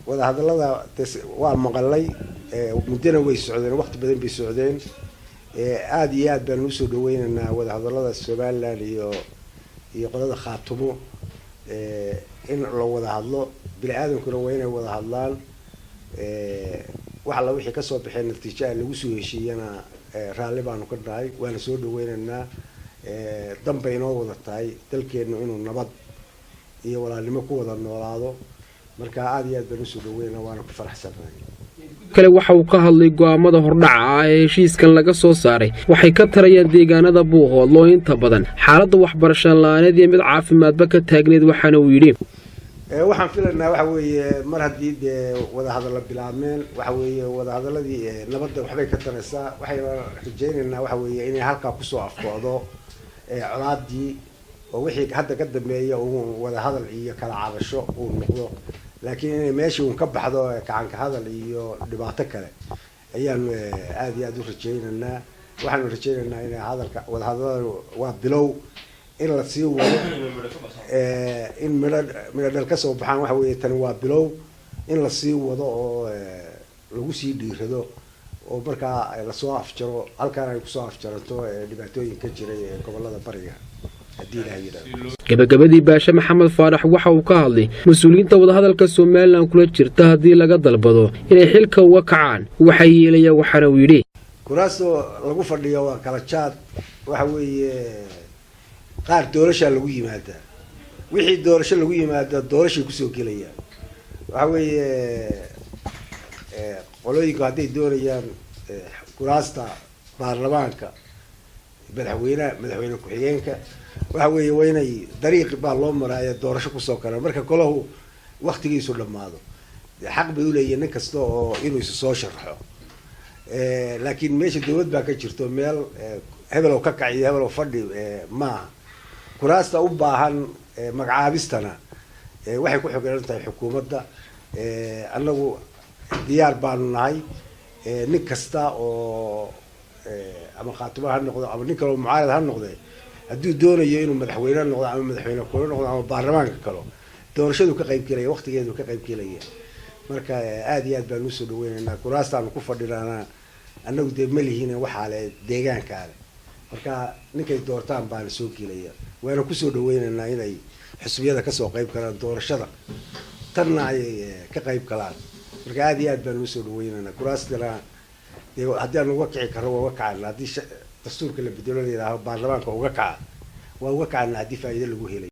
وده هذا الله ومقلي مدينة ويسعودين وقت بدين بيسعودين عادي بنوسو دوين إن وده هذا الله السبال اللي يقول خاطبه إن لو وده هذا بالعادة كنا وين وده هذا وحلا وحي كسب بحين التجاه اللي وسوي شيء أنا غالبا نقدر وأنا سود وين إن ضم بينه وده تاي تلك إنه نبض ولا اللي مكوه ضمن ولاده مركا عادي بنوسو دوين وأنا بفرح سرني kale waxa uu ka hadlay go'aamada hordhaca ee heshiiskan laga soo saaray waxay ka tarayeen deegaanada Buuhoodlo inta badan xaaladda waxbarasho la'aaneed iyo mid caafimaadba ka taagneed waxaana uu yiri waxaan filaynaa waxa weeye mar haddii wada hadal bilaabmeen waxa weeye wada hadaladii nabadda waxbay ka taraysaa waxay rajaynaynaa waxa weeye inay halka ku soo afkoodo colaadii oo wixii hadda ka dambeeyay uu wada hadal iyo kala cabasho uu noqdo laakiin inay meeshii uu ka baxdo kacanka hadal iyo dhibaato kale ayaan aad iyo aad u rajaynaynaa waxaan rajaynaynaa in hadalka wada hadalada waa bilow in la sii wado in midho ka soo baxaan waxa weeye tan waa bilow in la sii wado oo lagu sii dhiirado oo markaa la soo afjaro halkaan ay ku soo afjaranto dhibaatooyin ka jiray gobolada bariga gabagabadii baasha maxamed faarax waxa uu ka hadlay mas'uuliyiinta wadahadalka Soomaaliland kula jirta hadii laga dalbado inay xilka uga kacaan waxay yeelayaan waxana uu yiri kuraasto lagu fadhiyo waa kala jaad waxa weeye qaar doorasho lagu yimaada wixii doorasho lagu yimaada doorasho ku soo gelaya waxa weeye qolooyinka haday doonayaan kuraasta baarlamaanka madaxweyne ku-xigeenka waxa weeye waynay dariiq baa loo maraayo doorasho ku soo kara marka kolahu waqtigiisu dhamaado xaq bay u leeyahay nin kasta oo inuu soo sharxo laakiin meesha dawlad baa ka jirto meel hebel ka kaciyo hebel fadhi ma kuraasta u baahan magacaabistana waxay ku xogran tahay xukuumadda anagu diyaar baanu nahay nin kasta oo ama qaatimo ha noqdo ama nin kale oo mucaarad ha noqdo hadduu doonayo inuu madaxweyne noqdo ama madaxweyne kale noqdo ama baarlamaanka kale doorashadu ka qayb galaya waqtigeedu ka qayb galaya marka aad iyo aad baan u soo dhaweynaynaa kuraastaan ku fadhinaana annagu ma lihiin waxa le deegaanka marka ninkay doortaan baan soo gelaya waana ku soo dhaweynaynaa inay xisbiyada ka soo qayb galaan doorashada tanna ay ka qayb galaan marka aad iyo aad baan u soo dhaweynaynaa kuraastana haddii aan uga kici karo waa kacana haddii dastuurka la bedelo la yiraahdo baarlamaanka uga kaca waa uga kacana haddii faa'iido lagu helay